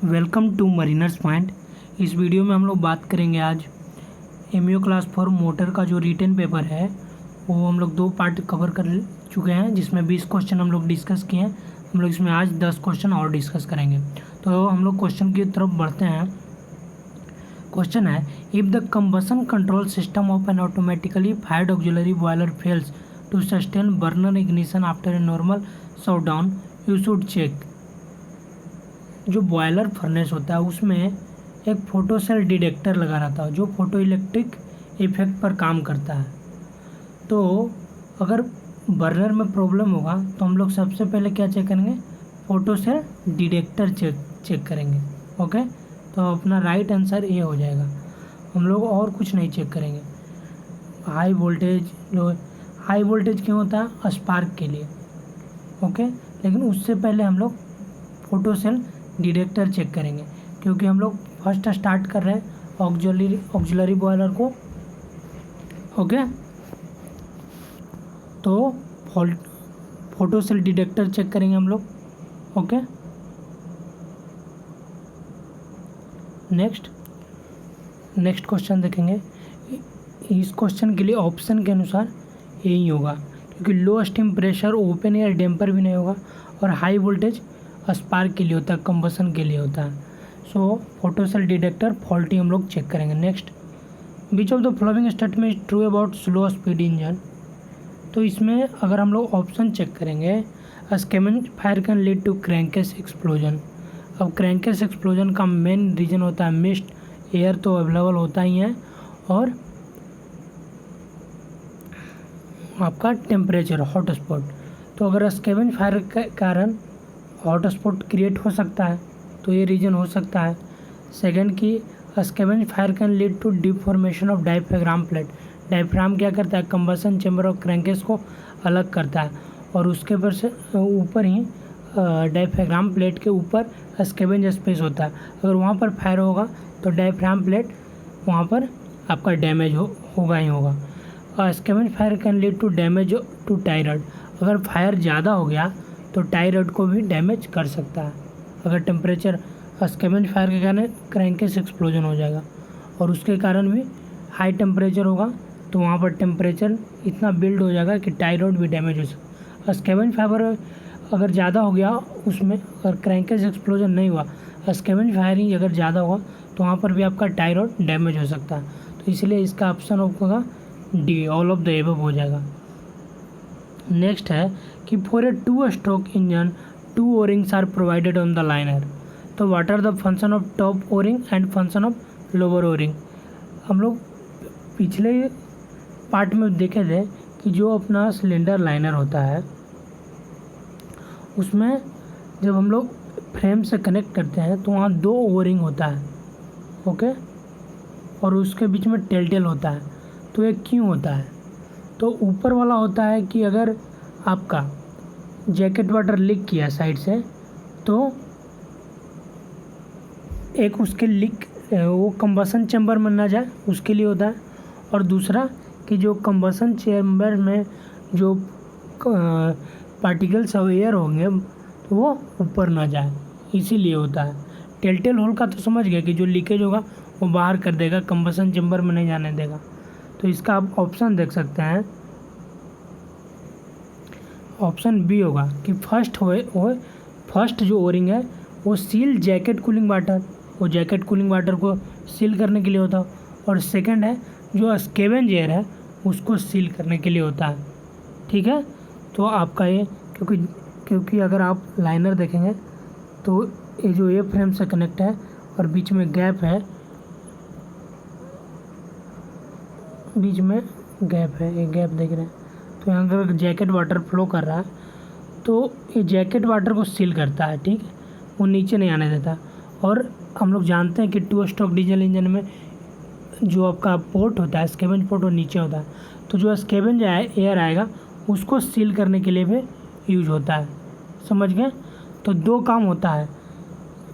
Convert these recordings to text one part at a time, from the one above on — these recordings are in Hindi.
Welcome to Mariners Point. इस वीडियो में हम लोग बात करेंगे आज एमईओ क्लास 4 मोटर का जो रिटन पेपर है वो हम लोग 2 पार्ट कवर कर चुके हैं, जिसमें 20 क्वेश्चन हम लोग डिस्कस किए हैं। हम लोग इसमें आज 10 क्वेश्चन और डिस्कस करेंगे। तो हम लोग क्वेश्चन की तरफ बढ़ते हैं। क्वेश्चन है, if the combustion control system of an automatically fired auxiliary boiler fails to sustain burner ignition after a normal shutdown you should check. जो बॉयलर फर्नेस होता है उसमें एक फोटो सेल डिटेक्टर लगा रहता है जो फोटो इलेक्ट्रिक इफेक्ट पर काम करता है। तो अगर बर्नर में प्रॉब्लम होगा तो हम लोग सबसे पहले क्या चेक करेंगे, फोटो सेल डिटेक्टर चेक करेंगे। ओके, तो अपना राइट आंसर ये हो जाएगा। हम लोग और कुछ नहीं चेक करेंगे। हाई वोल्टेज क्यों होता है? स्पार्क के लिए। ओके, लेकिन उससे पहले हम लोग फोटो सेल डिटेक्टर चेक करेंगे, क्योंकि हम लोग फर्स्ट स्टार्ट कर रहे हैं ऑक्सिलरी बॉयलर को। ओके, तो फोटो सेल डिटेक्टर चेक करेंगे हम लोग। ओके, नेक्स्ट क्वेश्चन देखेंगे। इस क्वेश्चन के लिए ऑप्शन के अनुसार यही होगा, क्योंकि low steam pressure open air damper भी नहीं होगा, और हाई वोल्टेज स्पार्क के लिए होता है, कंबशन के लिए होता है। So photo cell detector faulty हम लोग चेक करेंगे। Next, which of the following statement is true about slow speed engine. तो इसमें अगर हम लोग ऑप्शन चेक करेंगे, scavenge fire can lead to crankcase explosion. अब क्रैंकेस एक्सप्लोजन का मेन रीज़न होता है मिस्ट, एयर तो अवेलेबल होता ही है, और आपका टेम्परेचर हॉट स्पॉट। तो अगर स्कैवेंज फायर के कारण हॉट स्पॉट क्रिएट हो सकता है तो ये रीजन हो सकता है। सेकंड की scavenge fire can lead to deformation of diaphragm plate. Diaphragm क्या करता है? कंबशन चैम्बर और क्रैंकेस को अलग करता है, और उसके ऊपर ही डायफ्राम प्लेट के ऊपर स्कैवेंज स्पेस होता है। अगर वहाँ पर फायर होगा तो डायफ्राम प्लेट वहाँ पर आपका डैमेज होगा ही होगा। Scavenge fire can lead to damage to tie rod. अगर फायर ज़्यादा हो गया तो टाई रॉड को भी डैमेज कर सकता है। अगर टेम्परेचर स्कैवेंज फायर के कारण क्रैंकेस एक्सप्लोजन हो जाएगा, और उसके कारण भी हाई टेम्परेचर होगा तो वहाँ पर टेम्परेचर इतना बिल्ड हो जाएगा कि टाई रॉड भी डैमेज हो सकता है। स्कैवेंज फायर अगर ज़्यादा हो गया उसमें, अगर क्रैंकेस एक्सप्लोजन नहीं हुआ, स्कैवेंज फायरिंग अगर ज़्यादा हुआ तो वहाँ पर भी आपका टाई रॉड डैमेज हो सकता है। तो इसलिए इसका ऑप्शन होगा D, all of the above हो जाएगा। नेक्स्ट है कि for a 2 stroke engine 2 O rings are provided on the liner. तो what are the function of top O ring and function of lower O ring. हम लोग पिछले पार्ट में देखे थे कि जो अपना सिलेंडर लाइनर होता है उसमें जब हम लोग फ्रेम से कनेक्ट करते हैं तो वहाँ 2 ओरिंग होता है। ओके, और उसके बीच में टेल होता है। तो ये क्यों होता है? तो ऊपर वाला होता है कि अगर आपका जैकेट वाटर लीक किया साइड से तो एक उसके लीक वो कंबशन चैम्बर में ना जाए उसके लिए होता है, और दूसरा कि जो कंबशन चैम्बर में जो पार्टिकल्स ऑफ एयर होंगे तो वो ऊपर ना जाए, इसीलिए होता है। टेल होल का तो समझ गया कि जो लीकेज होगा वो बाहर कर देगा, कंबशन चैम्बर में नहीं जाने देगा। तो इसका आप ऑप्शन देख सकते हैं, ऑप्शन बी होगा कि फर्स्ट जो ओरिंग है वो सील जैकेट कूलिंग वाटर, वो जैकेट कूलिंग वाटर को सील करने के लिए होता है, और सेकंड है जो स्कैवेंज एयर है उसको सील करने के लिए होता है। ठीक है, तो आपका ये क्योंकि अगर आप लाइनर देखेंगे तो ये जो ए फ्रेम से कनेक्ट है और बीच में गैप है, ये गैप देख रहे हैं, तो यहाँ अगर जैकेट वाटर फ्लो कर रहा है तो ये जैकेट वाटर को सील करता है। ठीक है, वो नीचे नहीं आने देता। और हम लोग जानते हैं कि 2 स्ट्रोक डीजल इंजन में जो आपका पोर्ट होता है स्कैवेंज पोर्ट वो नीचे होता है, तो जो स्कैवेंज एयर आएगा उसको सील करने के लिए भी यूज होता है। समझ गए? तो 2 काम होता है,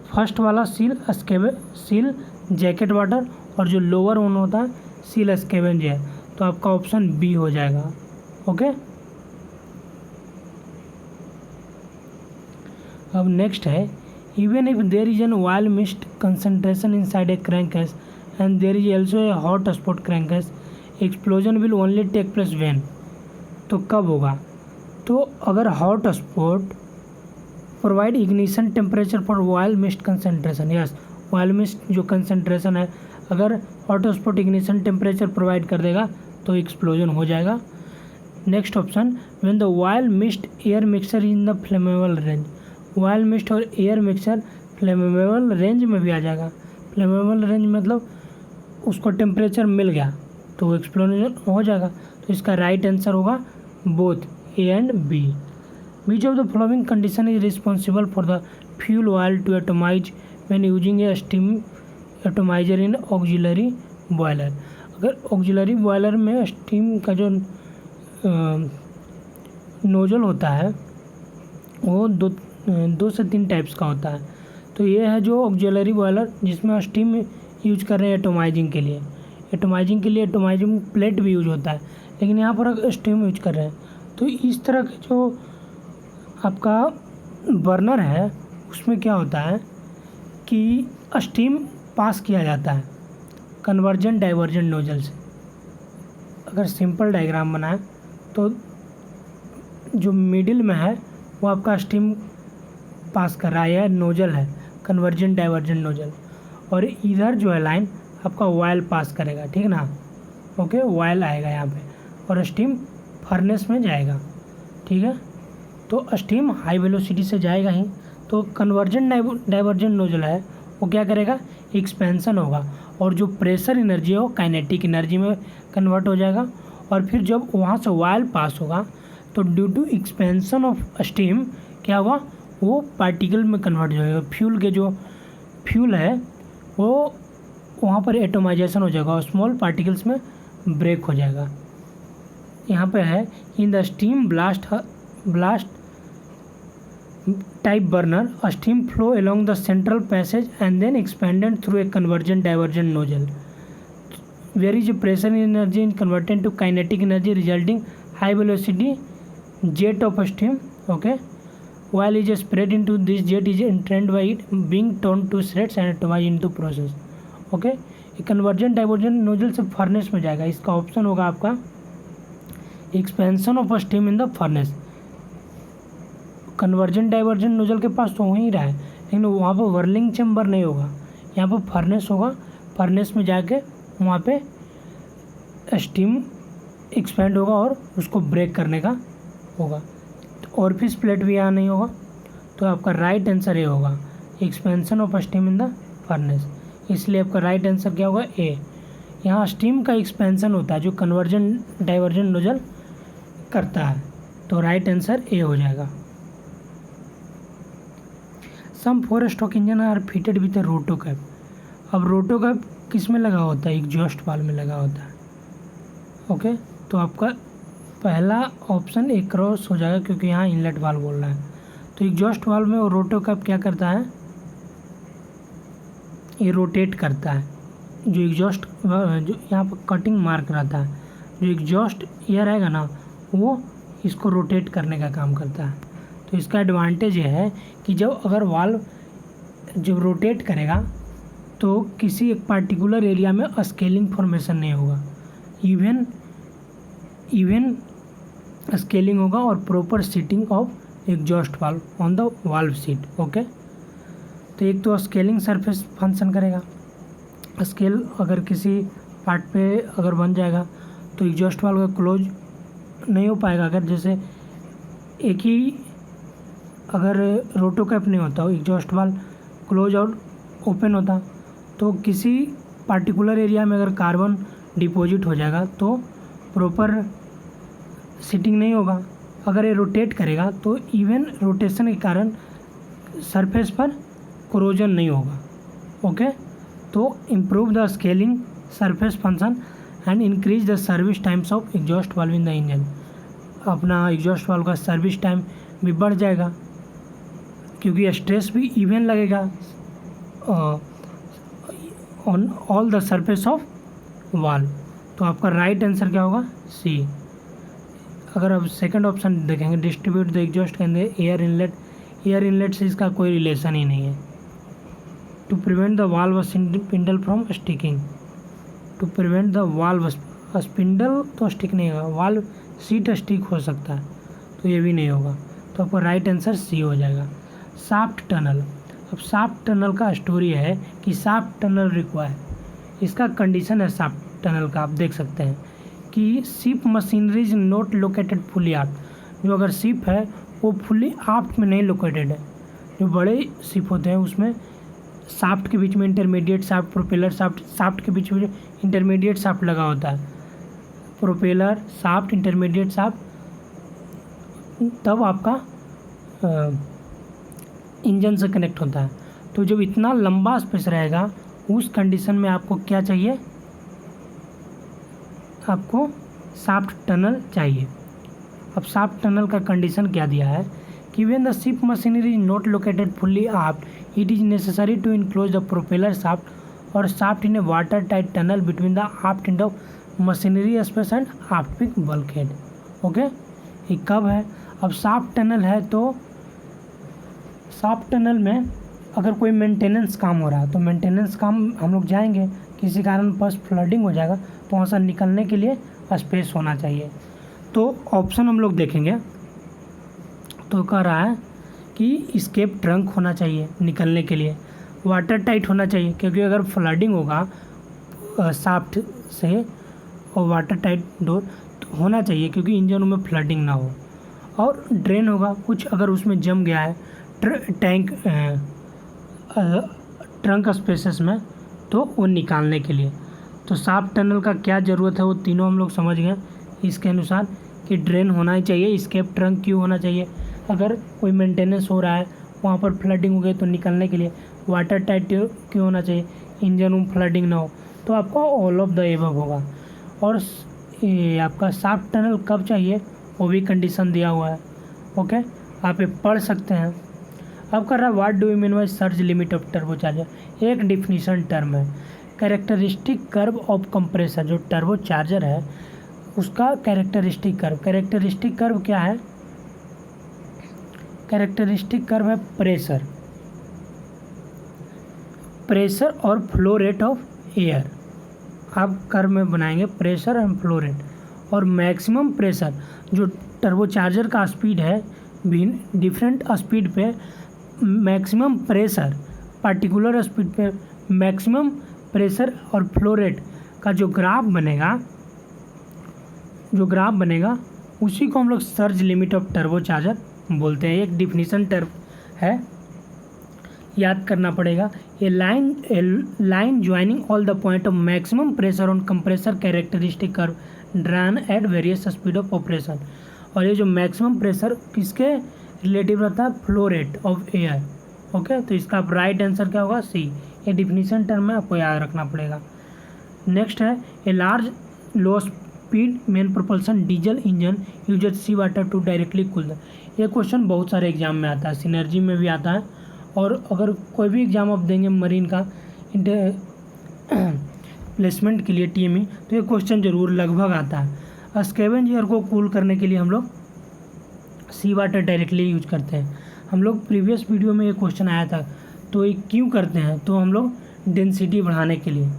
फर्स्ट वाला सील जैकेट वाटर, और जो लोअर वन होता है सील स्कैवेंज एयर। तो आपका ऑप्शन बी हो जाएगा। ओके, अब नेक्स्ट है Even if there is an oil mist concentration inside a crankcase and there is also a hot spot crankcase, explosion will only take place when. तो कब होगा? तो अगर hot spot provide ignition temperature for oil mist concentration, yes oil mist जो कंसनट्रेशन है अगर hot spot ignition temperature provide कर देगा तो एक्सप्लोजन हो जाएगा। Next option, when the oil mist air mixture in the flammable range, oil mist और एयर मिक्सचर फ्लेमेबल रेंज में भी आ जाएगा। फ्लेमेबल रेंज मतलब उसको टेम्परेचर मिल गया तो एक्सप्लोजन हो जाएगा। तो इसका राइट आंसर होगा both A and B. Which of the following condition is responsible for the fuel oil to atomize when using a steam atomizer in auxiliary boiler. अगर ऑक्सिलरी बॉयलर में स्टीम का जो नोजल होता है वो दो से तीन टाइप्स का होता है। तो ये है जो ऑक्सिलरी बॉयलर जिसमें स्टीम यूज कर रहे हैं एटोमाइजिंग के लिए। एटोमाइजिंग के लिए एटोमाइजिंग प्लेट भी यूज होता है, लेकिन यहाँ पर स्टीम यूज कर रहे हैं। तो इस तरह का जो आपका बर्नर है उसमें क्या होता है कि स्टीम पास किया जाता है कन्वर्जन डाइवर्जन नोजल से। अगर सिंपल डायग्राम बनाए तो जो मिडिल में है वो आपका स्टीम पास कर रहा है, नोजल है कन्वर्जन डाइवर्जन नोजल, और इधर जो है लाइन आपका ऑयल पास करेगा, ठीक ना। ओके, ऑयल आएगा यहाँ पे और स्टीम फर्नेस में जाएगा, ठीक है। तो स्टीम हाई वेलोसिटी से जाएगा ही, तो कन्वर्जन डाइवर्जन नोजल है वो क्या करेगा, एक्सपेंशन होगा और जो प्रेशर एनर्जी है वो काइनेटिक एनर्जी में कन्वर्ट हो जाएगा। और फिर जब वहाँ से ऑयल पास होगा तो due to expansion of steam क्या होगा, वो पार्टिकल में कन्वर्ट हो जाएगा। फ्यूल के जो फ्यूल है वो वहाँ पर एटोमाइजेशन हो जाएगा और स्मॉल पार्टिकल्स में ब्रेक हो जाएगा। यहाँ पे है in the steam blast type burner a steam flow along the central passage and then expanded through a convergent divergent nozzle where is a pressure energy is converted to kinetic energy resulting high velocity jet of steam. Okay, while is spread into this jet is entrained by it being torn to shreds and atomized into process. Okay, ये convergent divergent nozzle से फर्नेस में जाएगा। इसका ऑप्शन होगा आपका expansion of steam in the furnace. Conversion diversion nozzle के पास तो हो ही रहा है, लेकिन वहाँ पर वर्लिंग चैम्बर नहीं होगा, यहाँ पर फर्नेस होगा। फर्नेस में जाके वहाँ पे स्टीम एक्सपेंड होगा और उसको ब्रेक करने का होगा। तो ऑरिफिस प्लेट भी यहाँ नहीं होगा, तो आपका राइट आंसर ए होगा, expansion of steam in the furnace. इसलिए आपका राइट आंसर क्या होगा, ए। यहाँ स्टीम का एक्सपेंशन होता है जो कन्वर्जन डाइवर्जन नोजल करता है, तो राइट आंसर ए हो जाएगा। Some 4 stroke engine are fitted with a roto cap. अब रोटो कैप किस में लगा होता है, एग्जॉस्ट वाल्व में लगा होता है। ओके, तो आपका पहला ऑप्शन एक क्रॉस हो जाएगा क्योंकि यहाँ इनलेट वाल्व बोल रहा है। तो एग्जॉस्ट वाल्व में वो रोटो कैप क्या करता है, ये रोटेट करता है। जो एग्जॉस्ट जो यहाँ पर कटिंग मार्क रहता है, जो एग्जॉस्ट एयर आएगा ना वो इसको रोटेट करने का काम करता है। तो इसका एडवांटेज ये है कि जब अगर वाल्व जब रोटेट करेगा तो किसी एक पार्टिकुलर एरिया में स्केलिंग फॉर्मेशन नहीं होगा, इवन स्केलिंग होगा और proper seating of exhaust valve on the valve seat. Okay, तो एक तो स्केलिंग सरफेस फंक्शन करेगा। स्केल अगर किसी पार्ट पे अगर बन जाएगा तो एग्जॉस्ट वाल्व का क्लोज नहीं हो पाएगा। अगर जैसे एक ही अगर रोटो कैप नहीं होता, एग्जॉस्ट वाल्व क्लोज और ओपन होता, तो किसी पार्टिकुलर एरिया में अगर कार्बन डिपॉजिट हो जाएगा तो प्रॉपर सीटिंग नहीं होगा। अगर ये रोटेट करेगा तो इवन रोटेशन के कारण सरफेस पर कोरोजन नहीं होगा। ओके, तो improve the scaling surface function and increase the service times of exhaust valve in the engine. अपना एग्जॉस्ट वाल्व का सर्विस टाइम भी बढ़ जाएगा क्योंकि स्ट्रेस भी इवन लगेगा on all the surface of valve. तो आपका राइट आंसर क्या होगा, सी। अगर आप सेकंड ऑप्शन देखेंगे, distribute the exhaust and the air inlet air inlet से इसका कोई रिलेशन ही नहीं है। To prevent the valve spindle from sticking, to prevent the valve spindle तो स्टिक नहीं होगा, वाल्व सीट स्टिक हो सकता है, तो ये भी नहीं होगा। तो आपका राइट आंसर सी हो जाएगा। शाफ्ट टनल, अब शाफ्ट टनल का स्टोरी है कि शाफ्ट टनल रिक्वायर, इसका कंडीशन है शाफ्ट टनल का, आप देख सकते हैं कि ship machinery is not located fully aft, जो अगर शिप है वो फुली आफ्ट में नहीं लोकेटेड है। जो बड़े शिप होते हैं उसमें शाफ्ट के बीच में intermediate shaft, propeller shaft, shaft के बीच में इंटरमीडिएट शाफ्ट लगा होता है, प्रोपेलर शाफ्ट, इंटरमीडिएट शाफ्ट, तब आपका इंजन से कनेक्ट होता है। तो जब इतना लंबा स्पेस रहेगा उस कंडीशन में आपको क्या चाहिए, आपको शाफ्ट टनल चाहिए। अब शाफ्ट टनल का कंडीशन क्या दिया है कि when the ship machinery is not located fully aft it is necessary to enclose the propeller shaft और shaft in a water tight tunnel between the aft end of machinery space and aft peak bulkhead. Okay, ये कब है, अब शाफ्ट टनल है तो शाफ्ट टनल में अगर कोई मेंटेनेंस काम हो रहा है तो मेंटेनेंस काम हम लोग जाएंगे, किसी कारण बस फ्लडिंग हो जाएगा तो वहाँ से निकलने के लिए स्पेस होना चाहिए। तो ऑप्शन हम लोग देखेंगे तो कह रहा है कि एस्केप ट्रंक होना चाहिए निकलने के लिए, वाटर टाइट होना चाहिए क्योंकि अगर फ्लडिंग होगा शाफ्ट से, और वाटर टाइट डोर तो होना चाहिए क्योंकि इंजनों में फ्लडिंग ना हो, और ड्रेन होगा कुछ अगर उसमें जम गया है टैंक ट्रंक स्पेसेस में तो वो निकालने के लिए। तो शाफ्ट टनल का क्या ज़रूरत है वो तीनों हम लोग समझ गए इसके अनुसार कि ड्रेन होना ही चाहिए, एस्केप ट्रंक क्यों होना चाहिए, अगर कोई मेंटेनेंस हो रहा है वहाँ पर फ्लडिंग हो गई तो निकलने के लिए, वाटर टाइट क्यों होना चाहिए, इंजन में फ्लडिंग ना हो, तो आपको ऑल ऑफ द एबव होगा। और ये आपका शाफ्ट टनल कब चाहिए वो भी कंडीशन दिया हुआ है। ओके, आप ये पढ़ सकते हैं। अब कर रहा है what do you mean by surge limit of turbo charger, एक डिफिनीशन टर्म है, कैरेक्टरिस्टिक कर्व ऑफ कंप्रेसर, जो टर्बो चार्जर है उसका कैरेक्टरिस्टिक कर्व, कैरेक्टरिस्टिक कर्व क्या है, कैरेक्टरिस्टिक कर्व है प्रेशर, प्रेशर और फ्लो रेट ऑफ एयर, आप कर्व में बनाएंगे प्रेशर एंड फ्लो रेट, और मैक्सिमम प्रेशर जो टर्बो चार्जर का स्पीड है भिन्न डिफरेंट स्पीड पे मैक्सिमम प्रेशर, पार्टिकुलर स्पीड पे मैक्सिमम प्रेशर और फ्लो रेट का जो ग्राफ बनेगा उसी को हम लोग surge limit of turbocharger बोलते हैं। एक डिफिनीशन टर्म है, याद करना पड़ेगा। A line joining all the point of maximum pressure on compressor characteristic curve drawn at various speed of operation, और ये जो मैक्सिमम प्रेशर किसके रिलेटिव रहता है, flow rate of air. Okay, तो इसका राइट आंसर क्या होगा, सी। ये डिफिनीशन टर्म में आपको याद रखना पड़ेगा। नेक्स्ट है a large low speed main propulsion diesel engine uses sea water to directly cool the, ये क्वेश्चन बहुत सारे एग्जाम में आता है, सिनर्जी में भी आता है, और अगर कोई भी एग्जाम आप देंगे मरीन का प्लेसमेंट के लिए टीएमई तो ये क्वेश्चन जरूर लगभग आता है। स्कैवेंजर को कूल करने के लिए हम लोग सी वाटर डायरेक्टली यूज करते हैं। हम लोग प्रीवियस वीडियो में ये क्वेश्चन आया था, तो ये क्यों करते हैं, तो हम लोग डेंसिटी बढ़ाने के लिए,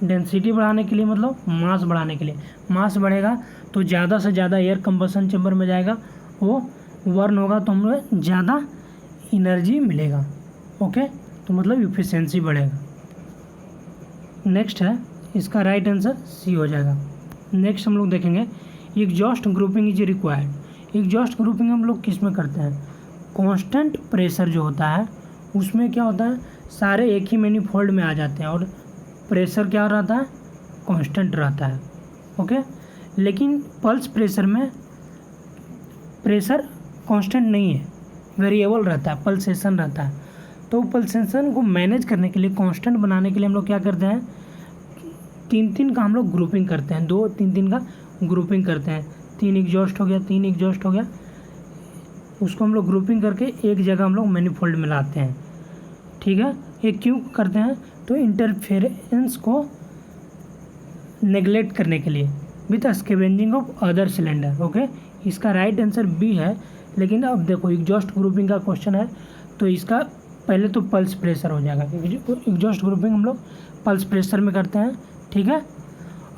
डेंसिटी बढ़ाने के लिए मतलब मास बढ़ाने के लिए, मास बढ़ेगा तो ज़्यादा से ज़्यादा एयर कंबसन चैम्बर में जाएगा, वो वर्न होगा तो हमें ज़्यादा एनर्जी मिलेगा। ओके, तो मतलब इफिशिएंसी बढ़ेगा। नेक्स्ट है इसका राइट आंसर सी हो जाएगा। नेक्स्ट हम लोग देखेंगे exhaust grouping is required. Exhaust grouping हम लोग किस में करते हैं, कांस्टेंट प्रेशर जो होता है उसमें क्या होता है, सारे एक ही मैनिफोल्ड में आ जाते हैं और प्रेशर क्या रहता है, कांस्टेंट रहता है। ओके, लेकिन पल्स प्रेशर में प्रेशर कांस्टेंट नहीं है, वेरिएबल रहता है, पल्सेशन रहता है। तो पल्सेशन को मैनेज करने के लिए, कांस्टेंट बनाने के लिए हम लोग क्या करते हैं, तीन का हम लोग ग्रुपिंग करते हैं, 2-3 का ग्रुपिंग करते हैं। 3 एग्जॉस्ट हो गया, 3 एग्जॉस्ट हो गया, उसको हम लोग ग्रुपिंग करके एक जगह हम लोग मैनिफोल्ड में लाते हैं। ठीक है, ये क्यों करते हैं, तो इंटरफेरेंस को नेगलेक्ट करने के लिए with scavenging of other cylinder. Okay, इसका राइट आंसर बी है, लेकिन अब देखो एग्जॉस्ट ग्रुपिंग का क्वेश्चन है तो इसका पहले तो पल्स प्रेशर हो जाएगा। एग्जॉस्ट ग्रुपिंग हम लोग पल्स प्रेशर में करते हैं, ठीक है।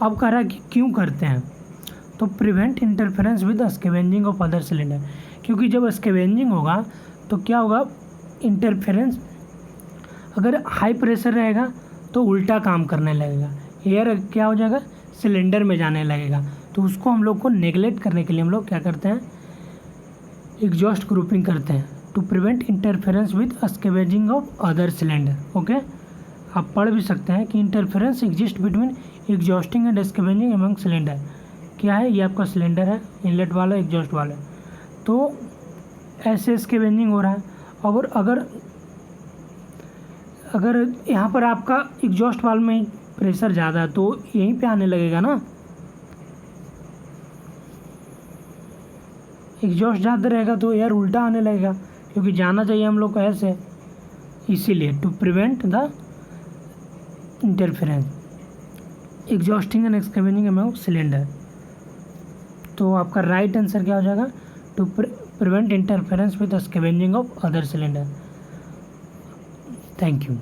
अब कह रहा है कि क्यों करते हैं, तो prevent interference with scavenging of other cylinder, क्योंकि जब स्कैवेंजिंग होगा तो क्या होगा, इंटरफेरेंस, अगर हाई प्रेशर रहेगा तो उल्टा काम करने लगेगा, एयर क्या हो जाएगा, सिलेंडर में जाने लगेगा। तो उसको हम लोग को नेगलेक्ट करने के लिए हम लोग क्या करते हैं, एग्जॉस्ट ग्रुपिंग करते हैं to prevent interference with scavenging of other cylinder. Okay, आप पढ़ भी सकते हैं कि interference exist between exhausting and scavenging among cylinder. क्या है, ये आपका सिलेंडर है, इनलेट वाला एग्जॉस्ट वाला, तो ऐसे स्कैवेंजिंग हो रहा है। और अगर यहाँ पर आपका एग्जॉस्ट वाल्व में प्रेशर ज़्यादा है तो यहीं पे आने लगेगा ना, एग्जॉस्ट ज़्यादा रहेगा तो एयर उल्टा आने लगेगा, क्योंकि जाना चाहिए हम लोग को ऐसे, इसीलिए to prevent the interference exhausting and scavenging among cylinder. तो आपका राइट आंसर क्या हो जाएगा, to prevent interference with scavenging of other cylinder. Thank you.